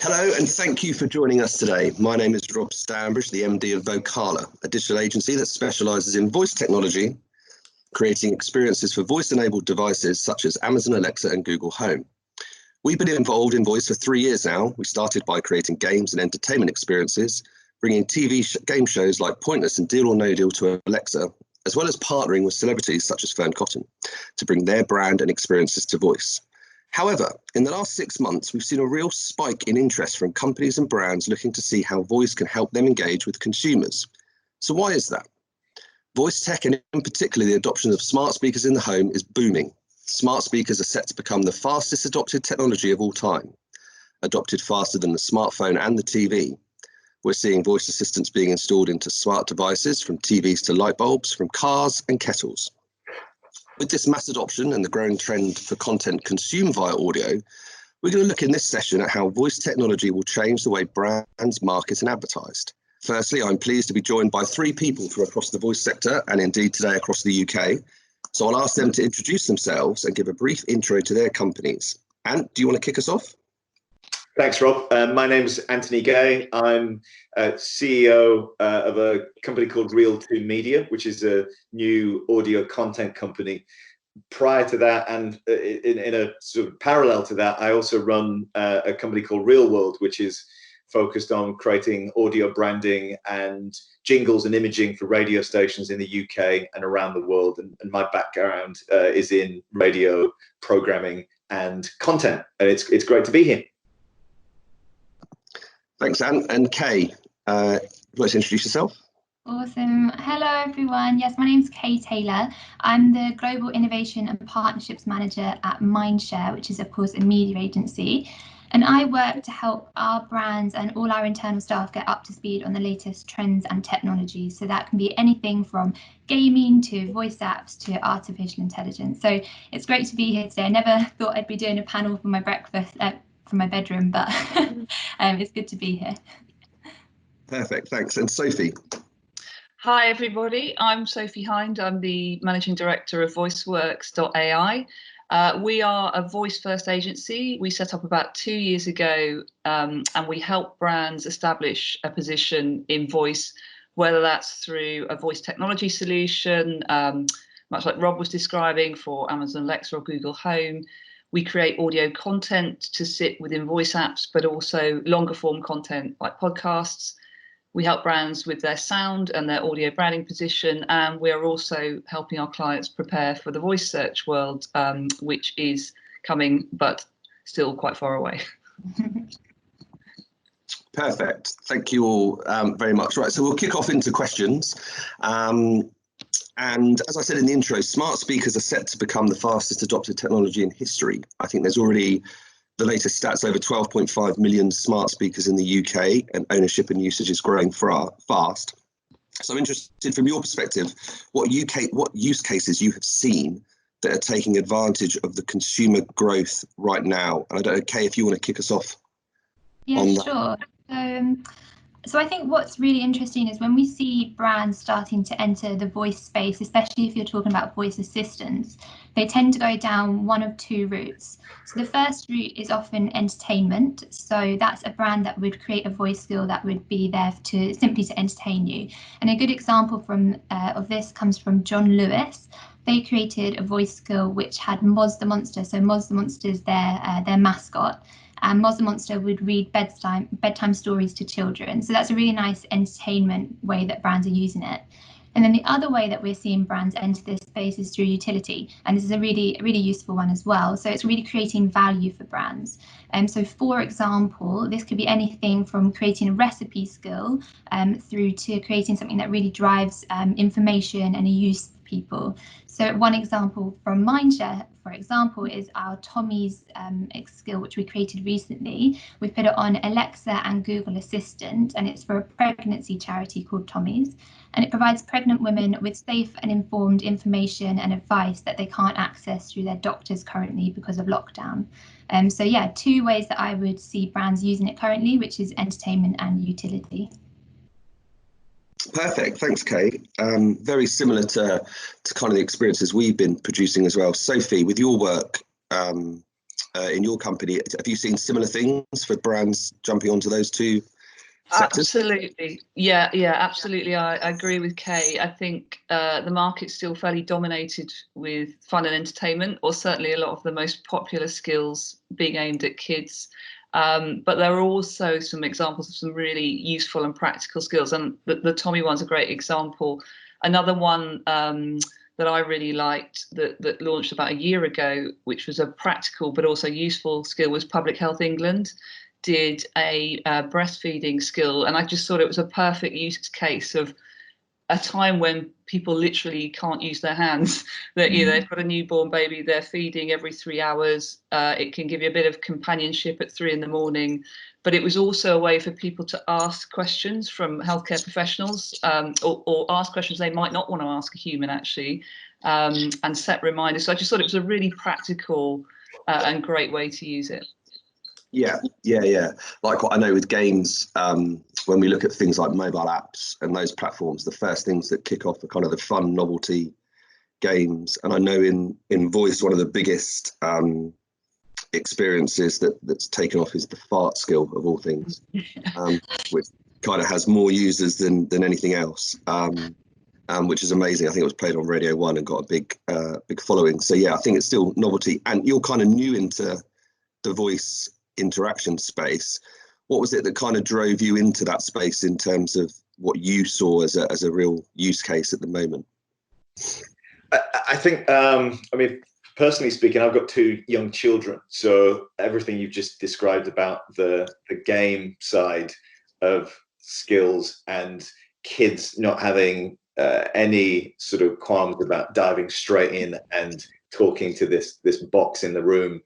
Hello, and thank you for joining us today. My name is Rob Stanbridge, the MD of Vocala, a digital agency that specialises in voice technology, creating experiences for voice-enabled devices such as Amazon Alexa and Google Home. We've been involved in voice for 3 years now. We started by creating games and entertainment experiences, bringing game shows like Pointless and Deal or No Deal to Alexa, as well as partnering with celebrities such as Fern Cotton to bring their brand and experiences to voice. However, in the last 6 months, we've seen a real spike in interest from companies and brands looking to see how voice can help them engage with consumers. So why is that? Voice tech, and in particular the adoption of smart speakers in the home, is booming. Smart speakers are set to become the fastest adopted technology of all time, adopted faster than the smartphone and the TV. We're seeing voice assistants being installed into smart devices, from TVs to light bulbs, from cars and kettles. With this mass adoption and the growing trend for content consumed via audio, we're going to look in this session at how voice technology will change the way brands market and advertise. Firstly, I'm pleased to be joined by 3 people from across the voice sector and indeed today across the UK. So I'll ask them to introduce themselves and give a brief intro to their companies. Ant, do you want to kick us off? Thanks, Rob. My name's Anthony Gay. I'm CEO of a company called Real2 Media, which is a new audio content company. Prior to that, and in a sort of parallel to that, I also run a company called ReelWorld, which is focused on creating audio branding and jingles and imaging for radio stations in the UK and around the world. And my background is in radio programming and content, and it's great to be here. Thanks, Anne. And Kay, would you like to introduce yourself? Awesome. Hello, everyone. Yes, my name's Kay Taylor. I'm the Global Innovation and Partnerships Manager at Mindshare, which is, of course, a media agency. And I work to help our brands and all our internal staff get up to speed on the latest trends and technologies. So that can be anything from gaming to voice apps to artificial intelligence. So it's great to be here today. I never thought I'd be doing a panel for my breakfast from my bedroom, but it's good to be here. Perfect, thanks. And Sophie? Hi everybody, I'm Sophie Hind. I'm the Managing Director of Voiceworks.ai. We are a voice-first agency. We set up about 2 years ago, and we help brands establish a position in voice, whether that's through a voice technology solution, much like Rob was describing for Amazon Alexa or Google Home. We create audio content to sit within voice apps, but also longer form content like podcasts. We help brands with their sound and their audio branding position, and we are also helping our clients prepare for the voice search world, which is coming, but still quite far away. Perfect. Thank you all very much. Right, so we'll kick off into questions. And as I said in the intro, smart speakers are set to become the fastest adopted technology in history. I think there's already the latest stats, over 12.5 million smart speakers in the UK, and ownership and usage is growing fast. So I'm interested from your perspective, what use cases you have seen that are taking advantage of the consumer growth right now. And I don't know, Kay, if you want to kick us off. Yeah, sure. So I think what's really interesting is when we see brands starting to enter the voice space, especially if you're talking about voice assistants, they tend to go down one of 2 routes. So the first route is often entertainment. So that's a brand that would create a voice skill that would be there to simply to entertain you. And a good example of this comes from John Lewis. They created a voice skill which had Moz the Monster. So Moz the Monster is their mascot. And Moz the Monster would read bedtime stories to children. So that's a really nice entertainment way that brands are using it. And then the other way that we're seeing brands enter this space is through utility. And this is a really useful one as well. So it's really creating value for brands. So for example, this could be anything from creating a recipe skill through to creating something that really drives information and a use for people. So one example from Mindshare, for example, is our Tommy's skill, which we created recently. We put it on Alexa and Google Assistant, and it's for a pregnancy charity called Tommy's. And it provides pregnant women with safe and informed information and advice that they can't access through their doctors currently because of lockdown. So yeah, 2 ways that I would see brands using it currently, which is entertainment and utility. Perfect, thanks, Kay. Very similar to kind of the experiences we've been producing as well. Sophie, with your work, in your company. Have you seen similar things for brands jumping onto those two sectors? Absolutely. Yeah, absolutely. I agree with Kay. I think the market's still fairly dominated with fun and entertainment, or certainly a lot of the most popular skills being aimed at kids. But there are also some examples of some really useful and practical skills, and the Tommy one's a great example. Another one that I really liked that launched about a year ago, which was a practical but also useful skill, was Public Health England did a breastfeeding skill, and I just thought it was a perfect use case of a time when people literally can't use their hands. That they've got a newborn baby, they're feeding every 3 hours. It can give you a bit of companionship at 3 in the morning, but it was also a way for people to ask questions from healthcare professionals, or ask questions they might not want to ask a human actually, and set reminders. So I just thought it was a really practical and great way to use it. Yeah. Like what I know with games, when we look at things like mobile apps and those platforms, the first things that kick off are kind of the fun novelty games. And I know in voice, one of the biggest experiences that's taken off is the fart skill of all things, which kind of has more users than anything else, which is amazing. I think it was played on Radio 1 and got a big following. So yeah, I think it's still novelty. And you're kind of new into the voice interaction space. What was it that kind of drove you into that space in terms of what you saw as a real use case at the moment? I think, I mean, personally speaking, I've got 2 young children, so everything you've just described about the game side of skills and kids not having any sort of qualms about diving straight in and talking to this box in the room.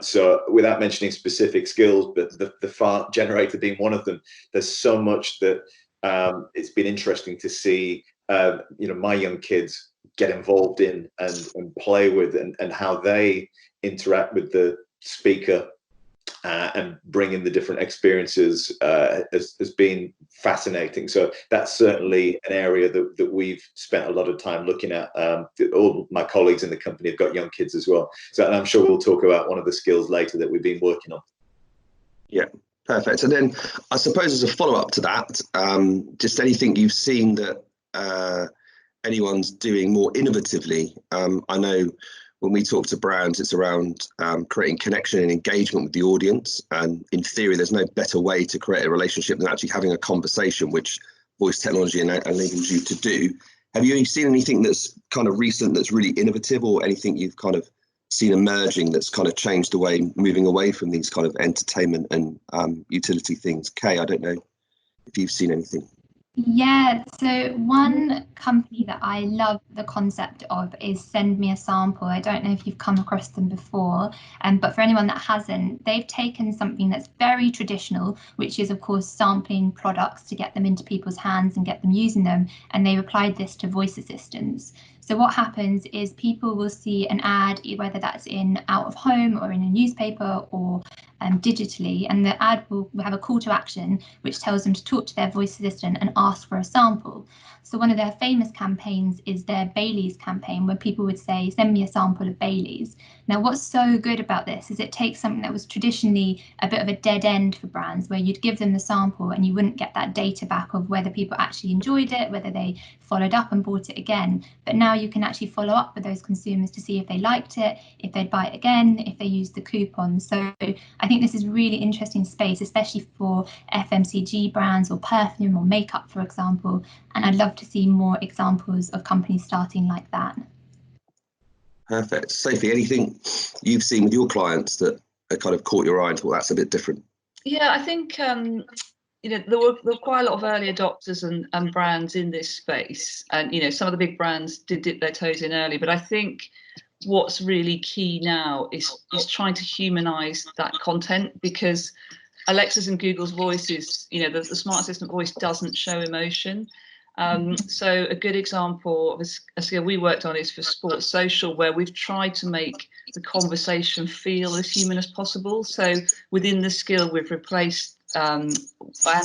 So without mentioning specific skills, but the fart generator being one of them, there's so much that it's been interesting to see, my young kids get involved in and play with, and how they interact with the speaker and bring in the different experiences has been fascinating. So that's certainly an area that we've spent a lot of time looking at. All my colleagues in the company have got young kids as well. So I'm sure we'll talk about one of the skills later that we've been working on. Yeah, perfect. And then I suppose as a follow-up to that, just anything you've seen that anyone's doing more innovatively. I know when we talk to brands, it's around creating connection and engagement with the audience. And in theory, there's no better way to create a relationship than actually having a conversation, which voice technology enables you to do. Have you seen anything that's kind of recent that's really innovative, or anything you've kind of seen emerging that's kind of changed the way, moving away from these kind of entertainment and utility things? Kay, I don't know if you've seen anything. Yeah, so one company that I love the concept of is Send Me a Sample. I don't know if you've come across them before, but for anyone that hasn't, they've taken something that's very traditional, which is of course sampling products to get them into people's hands and get them using them, and they've applied this to voice assistants. So what happens is people will see an ad, whether that's in out of home or in a newspaper or digitally, and the ad will have a call to action which tells them to talk to their voice assistant and ask for a sample. So one of their famous campaigns is their Baileys campaign, where people would say, send me a sample of Baileys. Now, what's so good about this is it takes something that was traditionally a bit of a dead end for brands, where you'd give them the sample and you wouldn't get that data back of whether people actually enjoyed it, whether they followed up and bought it again. But now you can actually follow up with those consumers to see if they liked it, if they'd buy it again, if they used the coupon. So I think this is really interesting space, especially for FMCG brands or perfume or makeup, for example. And I'd love to see more examples of companies starting like that. Perfect. Sophie, anything you've seen with your clients that kind of caught your eye and thought that's a bit different? Yeah, I think there were quite a lot of early adopters and brands in this space, and some of the big brands did dip their toes in early. But I think what's really key now is trying to humanize that content, because Alexa's and Google's voices, the smart assistant voice doesn't show emotion. So a good example of a skill we worked on is for sports social, where we've tried to make the conversation feel as human as possible. So within the skill, we've replaced and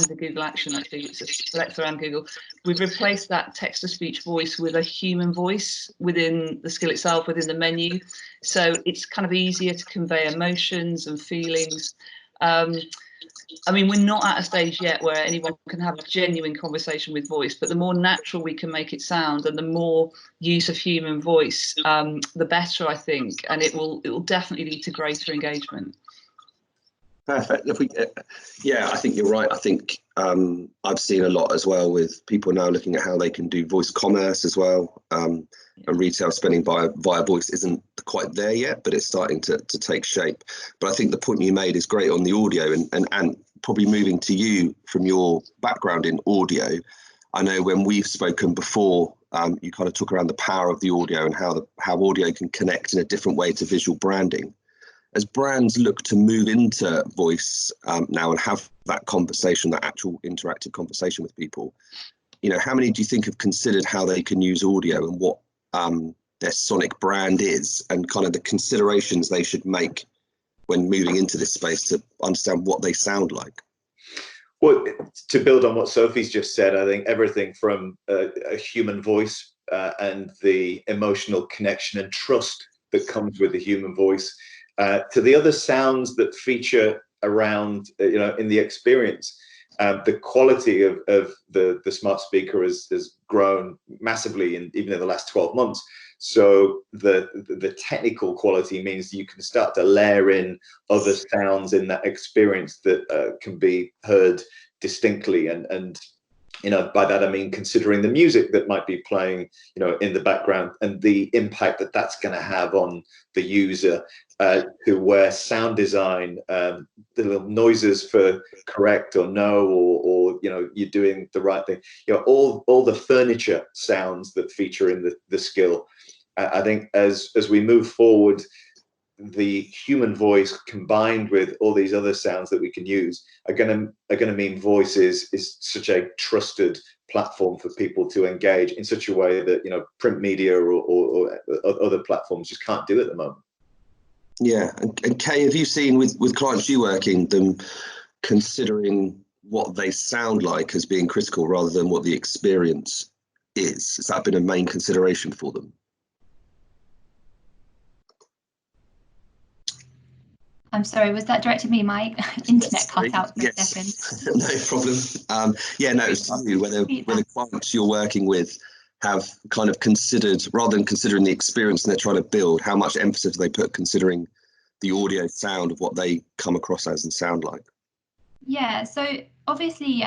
the Google Action, actually, it's Alexa and Google, we've replaced that text-to-speech voice with a human voice within the skill itself, within the menu. So it's kind of easier to convey emotions and feelings. I mean, we're not at a stage yet where anyone can have a genuine conversation with voice, but the more natural we can make it sound and the more use of human voice, the better, I think, and it will definitely lead to greater engagement. Perfect. Yeah, I think you're right. I think I've seen a lot as well with people now looking at how they can do voice commerce as well. And retail spending via voice isn't quite there yet, but it's starting to take shape. But I think the point you made is great on the audio, and probably moving to you from your background in audio. I know when we've spoken before, you kind of talk around the power of the audio and how audio can connect in a different way to visual branding. As brands look to move into voice now and have that conversation, that actual interactive conversation with people, how many do you think have considered how they can use audio and what their sonic brand is, and kind of the considerations they should make when moving into this space to understand what they sound like? Well, to build on what Sophie's just said, I think everything from a human voice and the emotional connection and trust that comes with the human voice, to the other sounds that feature around, in the experience. The quality of the smart speaker has grown massively, even in the last 12 months. So the technical quality means you can start to layer in other sounds in that experience that can be heard distinctly, and by that I mean considering the music that might be playing in the background and the impact that that's going to have on the user, to where sound design, the little noises for correct or no, or you're doing the right thing, all the furniture sounds that feature in the skill. I think as we move forward, the human voice combined with all these other sounds that we can use are going to mean voice is such a trusted platform for people to engage in such a way that print media or other platforms just can't do at the moment. Yeah, and Kay, have you seen with clients you working them considering what they sound like as being critical rather than what the experience is? Has that been a main consideration for them? I'm sorry, was that directed at me? My internet cut out for a second. No problem. It's to you, whether clients you're working with have kind of considered, rather than considering the experience they're trying to build, how much emphasis they put considering the audio sound of what they come across as and sound like? Yeah, so obviously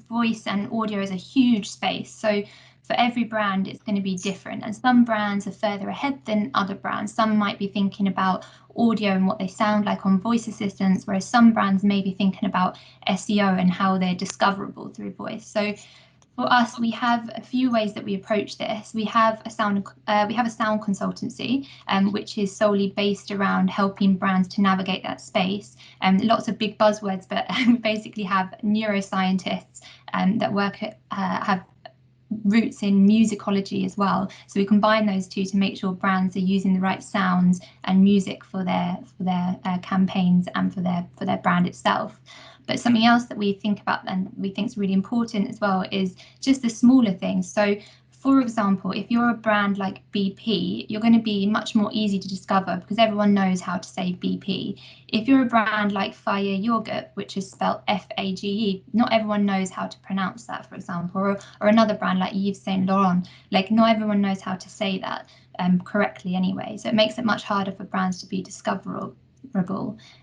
voice and audio is a huge space. So for every brand, it's going to be different. And some brands are further ahead than other brands. Some might be thinking about audio and what they sound like on voice assistants, whereas some brands may be thinking about SEO and how they're discoverable through voice. So for us, we have a few ways that we approach this. We have a sound consultancy, which is solely based around helping brands to navigate that space. Lots of big buzzwords, but we basically have neuroscientists that work have roots in musicology as well. So we combine those two to make sure brands are using the right sounds and music for their campaigns and for their brand itself. But something else that we think about and we think is really important as well is just the smaller things. So for example, if you're a brand like BP, you're going to be much more easy to discover because everyone knows how to say BP. If you're a brand like Fage Yogurt, which is spelled Fage, not everyone knows how to pronounce that, for example, or another brand like Yves Saint Laurent, like not everyone knows how to say that correctly anyway. So it makes it much harder for brands to be discoverable.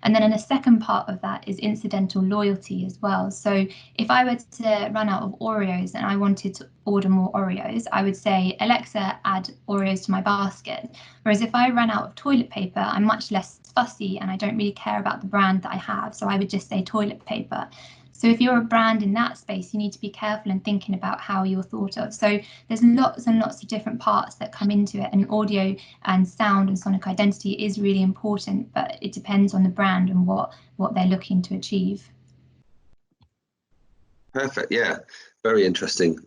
And then in a second part of that is incidental loyalty as well. So if I were to run out of Oreos and I wanted to order more Oreos, I would say, Alexa, add Oreos to my basket. Whereas if I ran out of toilet paper, I'm much less fussy and I don't really care about the brand that I have. So I would just say toilet paper. So if you're a brand in that space, you need to be careful and thinking about how you're thought of. So there's lots and lots of different parts that come into it, and audio and sound and sonic identity is really important, but it depends on the brand and what they're looking to achieve. Perfect. Yeah, very interesting.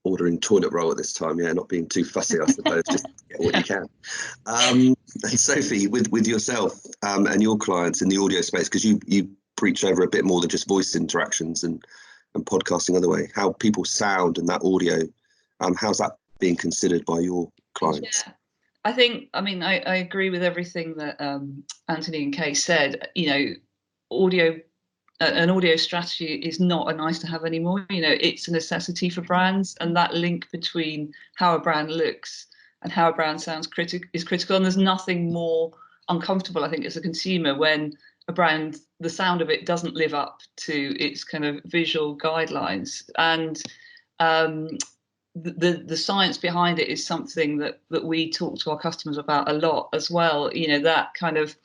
Ordering toilet roll at this time. Yeah, not being too fussy, I suppose. Just get what you can. And Sophie, with yourself and your clients in the audio space, because you breach over a bit more than just voice interactions and podcasting other way, how people sound and that audio, how's that being considered by your clients? Yeah. I think, I mean, I agree with everything that Anthony and Kay said. You know, an audio strategy is not a nice to have anymore. You know, it's a necessity for brands, and that link between how a brand looks and how a brand sounds is critical. And there's nothing more uncomfortable, I think, as a consumer when a brand, the sound of it doesn't live up to its kind of visual guidelines. And the science behind it is something that we talk to our customers about a lot as well. You know, that kind of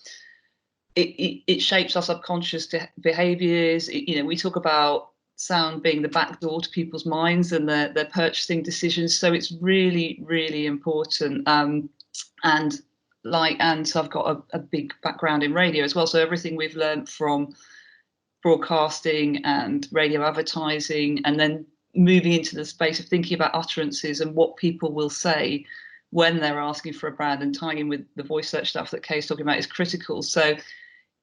it shapes our subconscious behaviors. You know, we talk about sound being the back door to people's minds and their purchasing decisions. So it's really, really important. And so I've got a big background in radio as well. So everything we've learned from broadcasting and radio advertising, and then moving into the space of thinking about utterances and what people will say when they're asking for a brand, and tying in with the voice search stuff that Kay's talking about is critical. So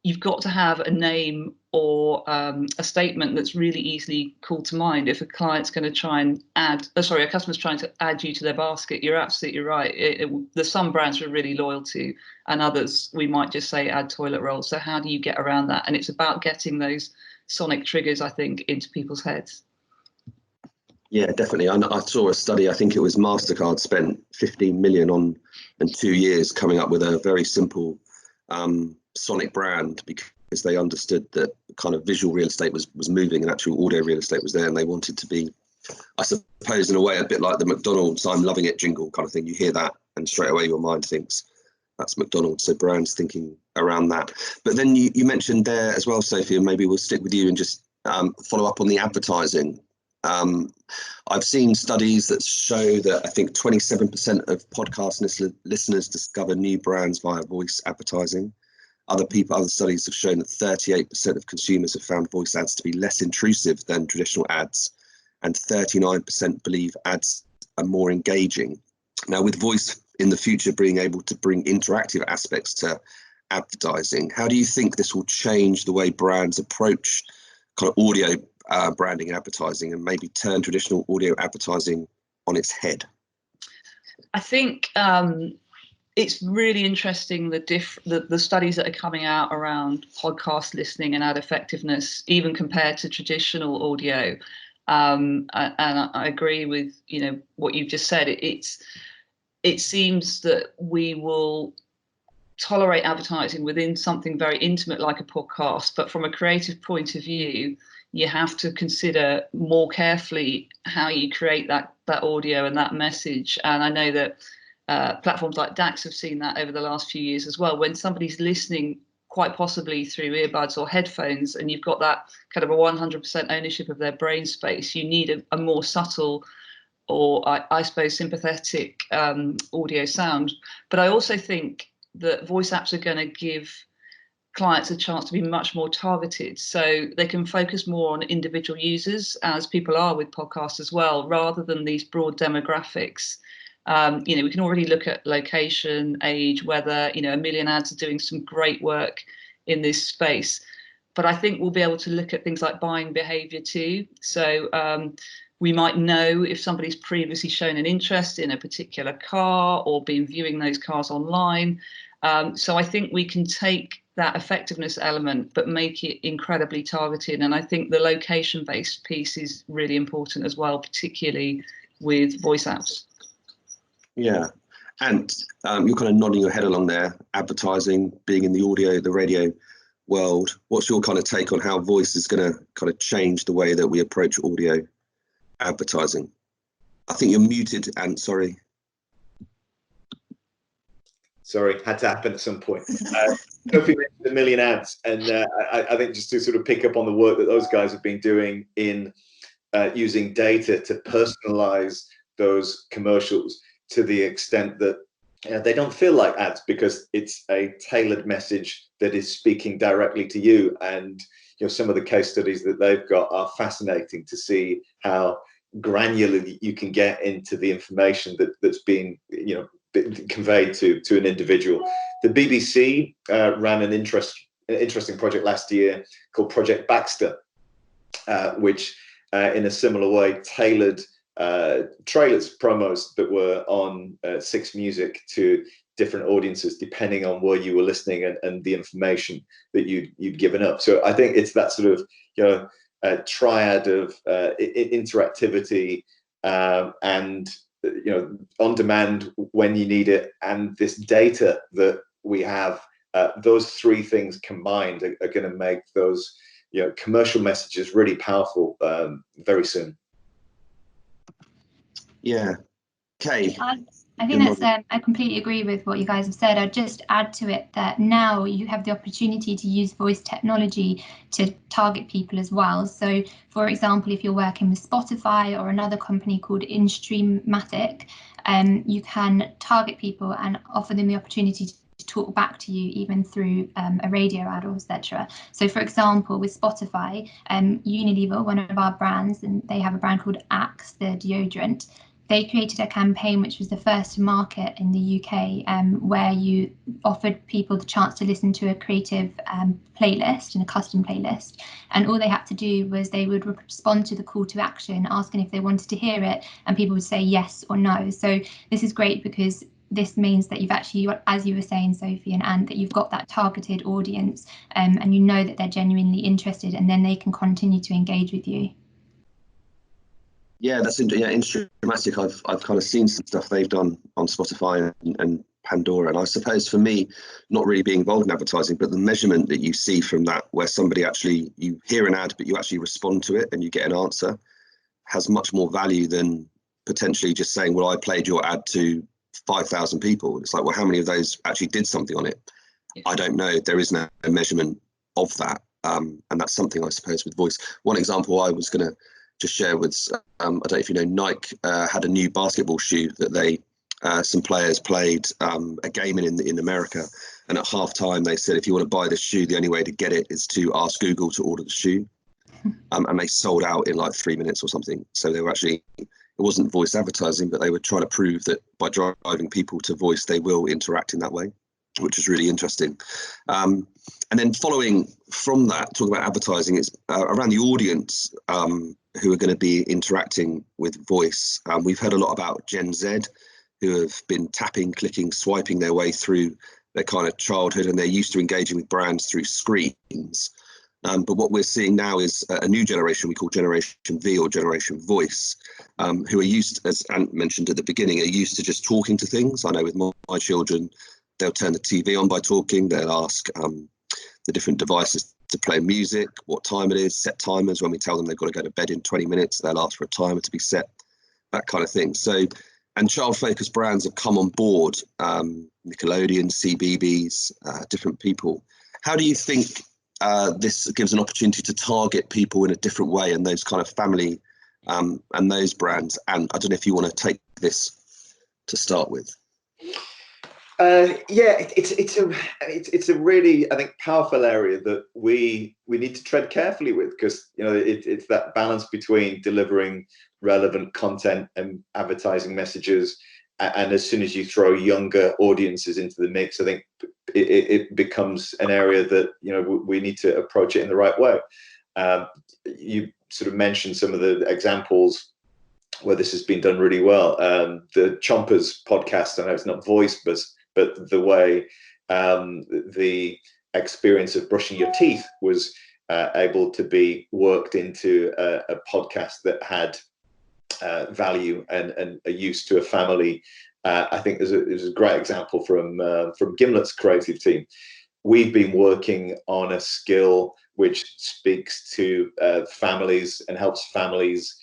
you've got to have a name or a statement that's really easily called to mind. If a client's going to try and a customer's trying to add you to their basket, you're absolutely right. There's some brands we're really loyal to, and others we might just say add toilet roll. So how do you get around that? And it's about getting those sonic triggers, I think, into people's heads. Yeah, definitely. I saw a study, I think it was MasterCard spent 15 million on in 2 years coming up with a very simple sonic brand, because they understood that kind of visual real estate was moving and actual audio real estate was there, and they wanted to be, I suppose, in a way a bit like the McDonald's "I'm loving it" jingle kind of thing. You hear that and straight away your mind thinks that's McDonald's. So brands thinking around that. But then you mentioned there as well, Sophie, and maybe we'll stick with you and just follow up on the advertising. I've seen studies that show that I think 27% of podcast listeners discover new brands via voice advertising. Other studies have shown that 38% of consumers have found voice ads to be less intrusive than traditional ads, and 39% believe ads are more engaging. Now, with voice in the future being able to bring interactive aspects to advertising, how do you think this will change the way brands approach kind of audio branding and advertising, and maybe turn traditional audio advertising on its head? I think it's really interesting the studies that are coming out around podcast listening and ad effectiveness, even compared to traditional audio. And I agree with what you've just said. It seems that we will tolerate advertising within something very intimate like a podcast, but from a creative point of view, you have to consider more carefully how you create that audio and that message. And I know that platforms like DAX have seen that over the last few years as well. When somebody's listening, quite possibly through earbuds or headphones, and you've got that kind of a 100% ownership of their brain space, you need a more subtle, or I suppose sympathetic audio sound. But I also think that voice apps are going to give clients a chance to be much more targeted, so they can focus more on individual users, as people are with podcasts as well, rather than these broad demographics. We can already look at location, age, weather. A million ads are doing some great work in this space, but I think we'll be able to look at things like buying behavior too. So we might know if somebody's previously shown an interest in a particular car or been viewing those cars online. So I think we can take that effectiveness element but make it incredibly targeted, and I think the location-based piece is really important as well, particularly with voice apps. Yeah, and you're kind of nodding your head along there. Advertising, being in the radio world, what's your kind of take on how voice is going to kind of change the way that we approach audio advertising? I think you're muted, and sorry, had to happen at some point. Sophie mentioned a million ads, and I think just to sort of pick up on the work that those guys have been doing in using data to personalize those commercials to the extent that they don't feel like ads, because it's a tailored message that is speaking directly to you. And some of the case studies that they've got are fascinating to see how granular you can get into the information that's being conveyed to an individual. The BBC ran an interesting project last year called Project Baxter, which in a similar way tailored trailers, promos that were on Six Music to different audiences depending on where you were listening and the information that you'd given up. So I think it's that sort of, you know, triad of interactivity and, you know, on demand when you need it, and this data that we have. Those three things combined are going to make those, you know, commercial messages really powerful very soon. Yeah. Kay. I think that's, I completely agree with what you guys have said. I'd just add to it that now you have the opportunity to use voice technology to target people as well. So, for example, if you're working with Spotify or another company called InStreammatic, you can target people and offer them the opportunity to talk back to you even through a radio ad or etc. So, for example, with Spotify, Unilever, one of our brands, and they have a brand called Axe, the deodorant. They created a campaign which was the first to market in the UK, where you offered people the chance to listen to a creative playlist and a custom playlist. And all they had to do was they would respond to the call to action, asking if they wanted to hear it, and people would say yes or no. So this is great because this means that you've actually, as you were saying, Sophie and Anne, that you've got that targeted audience, and you know that they're genuinely interested, and then they can continue to engage with you. Yeah, that's InStreammatic. I've kind of seen some stuff they've done on Spotify and Pandora, and I suppose for me, not really being involved in advertising, but the measurement that you see from that, where somebody actually, you hear an ad, but you actually respond to it and you get an answer, has much more value than potentially just saying, well, I played your ad to 5,000 people. It's like, well, how many of those actually did something on it? Yeah. I don't know. There is no measurement of that, and that's something I suppose with voice. One example I was going to just share with, I don't know if you know, Nike had a new basketball shoe that they, some players played a game in America, and at halftime they said, if you want to buy this shoe, the only way to get it is to ask Google to order the shoe, and they sold out in like 3 minutes or something. So they were actually, it wasn't voice advertising, but they were trying to prove that by driving people to voice, they will interact in that way, which is really interesting. And then following from that, talking about advertising, it's around the audience who are going to be interacting with voice. We've heard a lot about Gen Z, who have been tapping, clicking, swiping their way through their kind of childhood, and they're used to engaging with brands through screens. But what we're seeing now is a new generation we call Generation V or Generation Voice, who are used, as Ant mentioned at the beginning, are used to just talking to things. I know with my children, they'll turn the TV on by talking. They'll ask the different devices to play music, what time it is, set timers. When we tell them they've got to go to bed in 20 minutes, they'll ask for a timer to be set, that kind of thing. So, and child-focused brands have come on board, Nickelodeon, CBeebies, different people. How do you think this gives an opportunity to target people in a different way, and those kind of family and those brands? And I don't know if you want to take this to start with. Yeah, it's a really, I think, powerful area that we need to tread carefully with, because, you know, it's that balance between delivering relevant content and advertising messages, and as soon as you throw younger audiences into the mix, I think it becomes an area that, you know, we need to approach it in the right way. You sort of mentioned some of the examples where this has been done really well. The Chompers podcast, I know it's not voice, but the way the experience of brushing your teeth was able to be worked into a podcast that had value and a use to a family. I think there's a great example from Gimlet's creative team. We've been working on a skill which speaks to families and helps families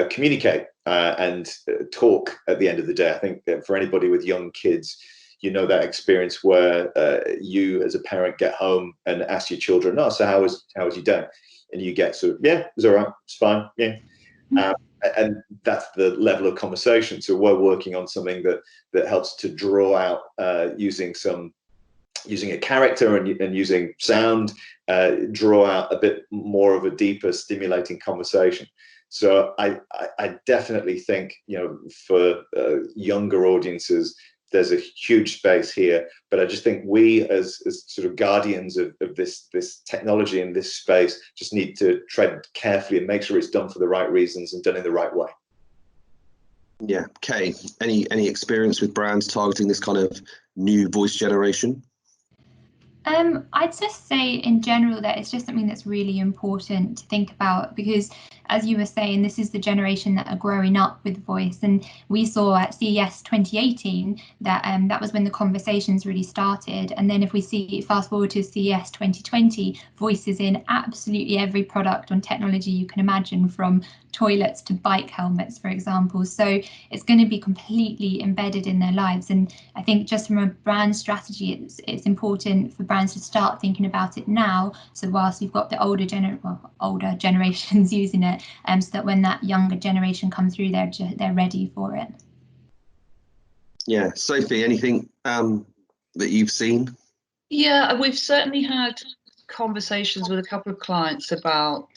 communicate and talk at the end of the day. I think that for anybody with young kids, you know that experience where you as a parent get home and ask your children, "Oh, so how was your day?" And you get sort of, "Yeah, it was all right, it's fine, yeah." And that's the level of conversation. So we're working on something that helps to draw out using a character and using sound, draw out a bit more of a deeper, stimulating conversation. So I definitely think, you know, for younger audiences, there's a huge space here. But I just think we, as sort of guardians of this technology in this space, just need to tread carefully and make sure it's done for the right reasons and done in the right way. Yeah, Kay, any experience with brands targeting this kind of new voice generation? I'd just say in general that it's just something that's really important to think about, because as you were saying, this is the generation that are growing up with voice, and we saw at CES 2018 that that was when the conversations really started. And then if we see fast forward to CES 2020, voice is in absolutely every product on technology you can imagine, from toilets to bike helmets, for example. So it's going to be completely embedded in their lives. And I think just from a brand strategy, it's important for brands to start thinking about it now. So whilst we've got the older generations using it, so that when that younger generation comes through, they're ready for it. Yeah, Sophie, anything that you've seen? Yeah, we've certainly had conversations with a couple of clients about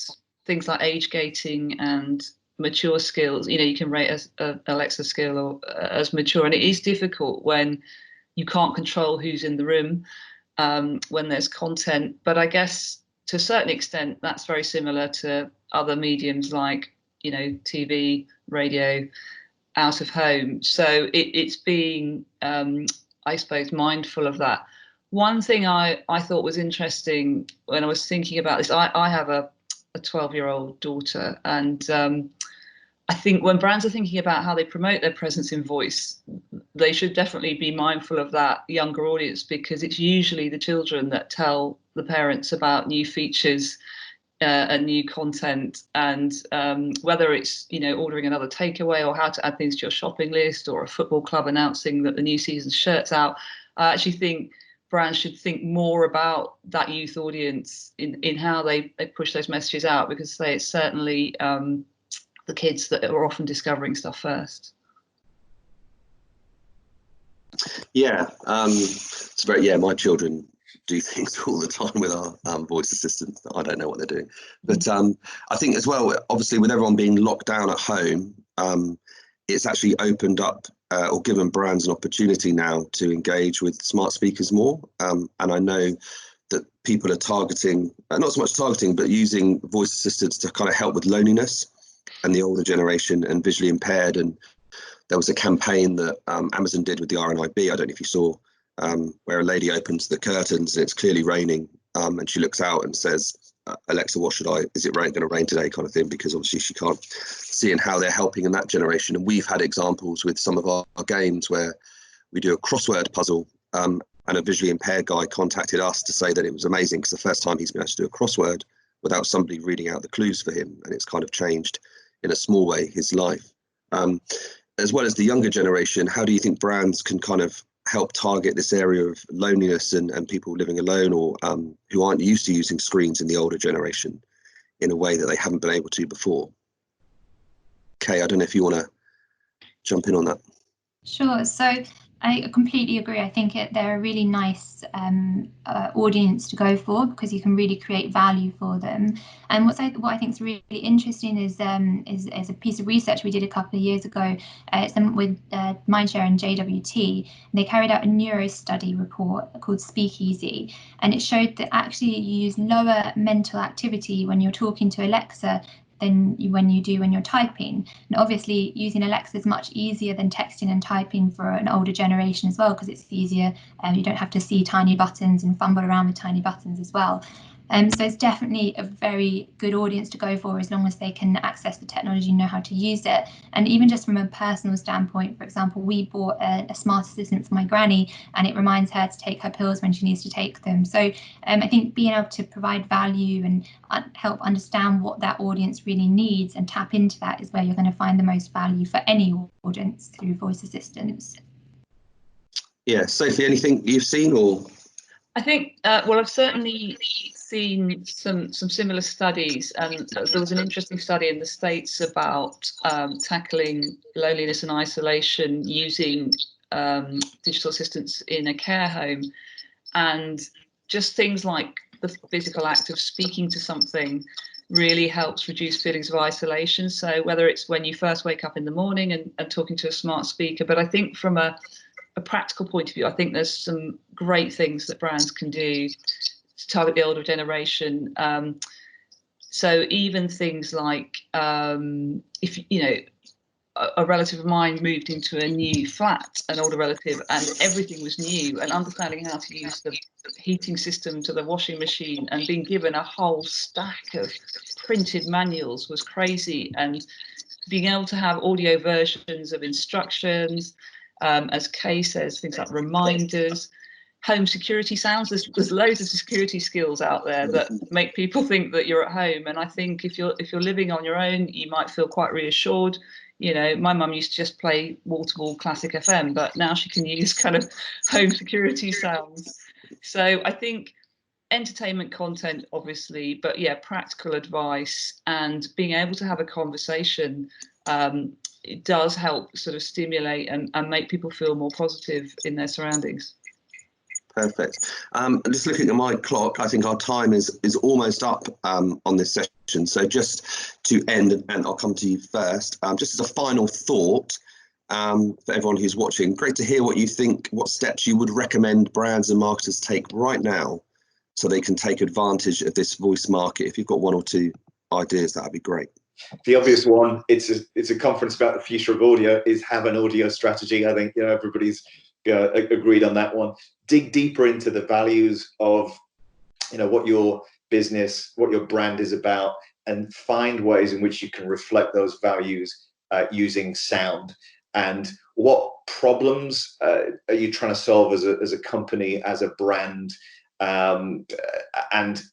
things like age gating and mature skills. You know, you can rate as Alexa skill or as mature, and it is difficult when you can't control who's in the room when there's content. But I guess to a certain extent, that's very similar to other mediums like, you know, TV, radio, out of home. So it's being, I suppose, mindful of that. One thing I thought was interesting when I was thinking about this, I have a 12-year-old daughter, and I think when brands are thinking about how they promote their presence in voice, they should definitely be mindful of that younger audience, because it's usually the children that tell the parents about new features and new content, and whether it's, you know, ordering another takeaway or how to add things to your shopping list, or a football club announcing that the new season's shirt's out. I actually think brands should think more about that youth audience in how they push those messages out, because it's certainly the kids that are often discovering stuff first. Yeah, it's very, yeah, my children do things all the time with our voice assistants. I don't know what they're doing, but I think as well, obviously with everyone being locked down at home, it's actually opened up or given brands an opportunity now to engage with smart speakers more. And I know that people are targeting, not so much targeting, but using voice assistants to kind of help with loneliness and the older generation and visually impaired. And there was a campaign that Amazon did with the RNIB, I don't know if you saw, where a lady opens the curtains and it's clearly raining, and she looks out and says, Alexa, what should is it going to rain today, kind of thing, because obviously she can't see, and how they're helping in that generation. And we've had examples with some of our games where we do a crossword puzzle, and a visually impaired guy contacted us to say that it was amazing because the first time he's been able to do a crossword without somebody reading out the clues for him, and it's kind of changed in a small way his life. As well as the younger generation, how do you think brands can kind of help target this area of loneliness and people living alone, or who aren't used to using screens in the older generation in a way that they haven't been able to before? Kay, I don't know if you want to jump in on that. Sure. So I completely agree. I think they're a really nice audience to go for, because you can really create value for them. And what I think is really interesting is a piece of research we did a couple of years ago with Mindshare and JWT. They carried out a neuro study report called Speakeasy, and it showed that actually you use lower mental activity when you're talking to Alexa than when you're typing. And obviously using Alexa is much easier than texting and typing for an older generation as well, because it's easier and you don't have to see tiny buttons and fumble around with tiny buttons as well. So it's definitely a very good audience to go for, as long as they can access the technology and know how to use it. And even just from a personal standpoint, for example, we bought a smart assistant for my granny, and it reminds her to take her pills when she needs to take them. So I think being able to provide value and help understand what that audience really needs and tap into that is where you're going to find the most value for any audience through voice assistants. Yeah, Sophie, anything you've seen? Or I think, well, I've certainly seen some similar studies, and there was an interesting study in the States about tackling loneliness and isolation using digital assistants in a care home, and just things like the physical act of speaking to something really helps reduce feelings of isolation. So whether it's when you first wake up in the morning and talking to a smart speaker, but I think from a a practical point of view, I think there's some great things that brands can do to target the older generation. So even things like if a relative of mine moved into a new flat, an older relative, and everything was new, and understanding how to use the heating system to the washing machine and being given a whole stack of printed manuals was crazy. And being able to have audio versions of instructions, as Kay says, things like reminders, home security sounds. There's loads of security skills out there that make people think that you're at home. And I think if you're living on your own, you might feel quite reassured. My mum used to just play wall-to-wall classic FM, but now she can use kind of home security sounds. So I think entertainment content, obviously, but yeah, practical advice and being able to have a conversation, it does help sort of stimulate and make people feel more positive in their surroundings. Perfect. Just looking at my clock, I think our time is almost up on this session. So just to end, and I'll come to you first, just as a final thought for everyone who's watching, great to hear what you think, what steps you would recommend brands and marketers take right now so they can take advantage of this voice market. If you've got one or two ideas, that'd be great. The obvious one, it's a conference about the future of audio, is have an audio strategy. I think everybody's agreed on that one. Dig deeper into the values of what your business, what your brand is about, and find ways in which you can reflect those values using sound. And what problems are you trying to solve as a company, as a brand, and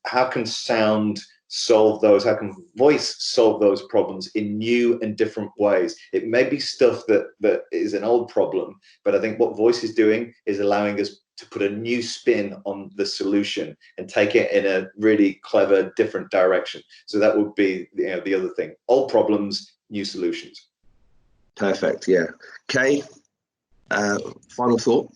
how can sound solve those? How can voice solve those problems in new and different ways? It may be stuff that is an old problem, but I think what voice is doing is allowing us to put a new spin on the solution and take it in a really clever, different direction. So that would be the other thing. Old problems, new solutions. Perfect. Yeah. Kay, final thought.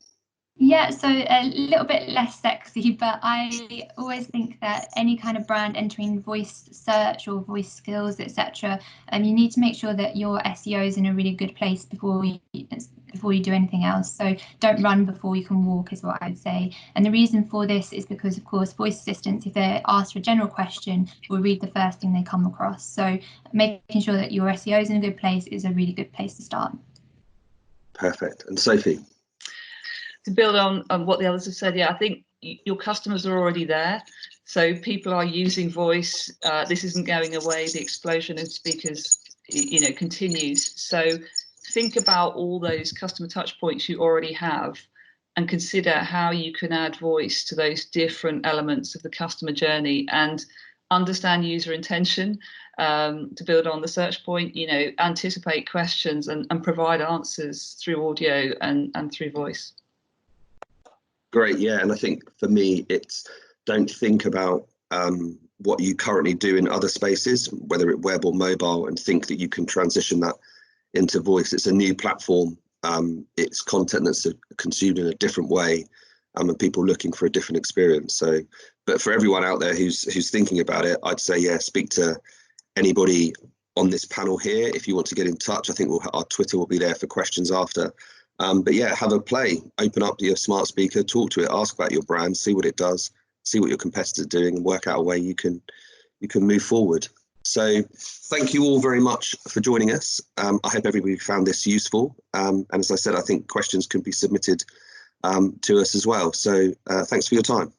Yeah, so a little bit less sexy, but I always think that any kind of brand entering voice search or voice skills, etc., you need to make sure that your SEO is in a really good place before you do anything else. So don't run before you can walk, is what I would say. And the reason for this is because, of course, voice assistants, if they're asked for a general question, will read the first thing they come across. So making sure that your SEO is in a good place is a really good place to start. Perfect. And Sophie? To build on what the others have said, yeah, I think your customers are already there. So people are using voice. This isn't going away. The explosion of speakers, continues. So think about all those customer touch points you already have and consider how you can add voice to those different elements of the customer journey and understand user intention. To build on the search point, anticipate questions and provide answers through audio and through voice. Great, yeah, and I think for me, it's don't think about what you currently do in other spaces, whether it's web or mobile, and think that you can transition that into voice. It's a new platform. It's content that's consumed in a different way, and people looking for a different experience. So, but for everyone out there who's thinking about it, I'd say, yeah, speak to anybody on this panel here if you want to get in touch. I think our Twitter will be there for questions after. But yeah, have a play, open up your smart speaker, talk to it, ask about your brand, see what it does, see what your competitors are doing, and work out a way you can move forward. So thank you all very much for joining us. I hope everybody found this useful. And as I said, I think questions can be submitted to us as well. So thanks for your time.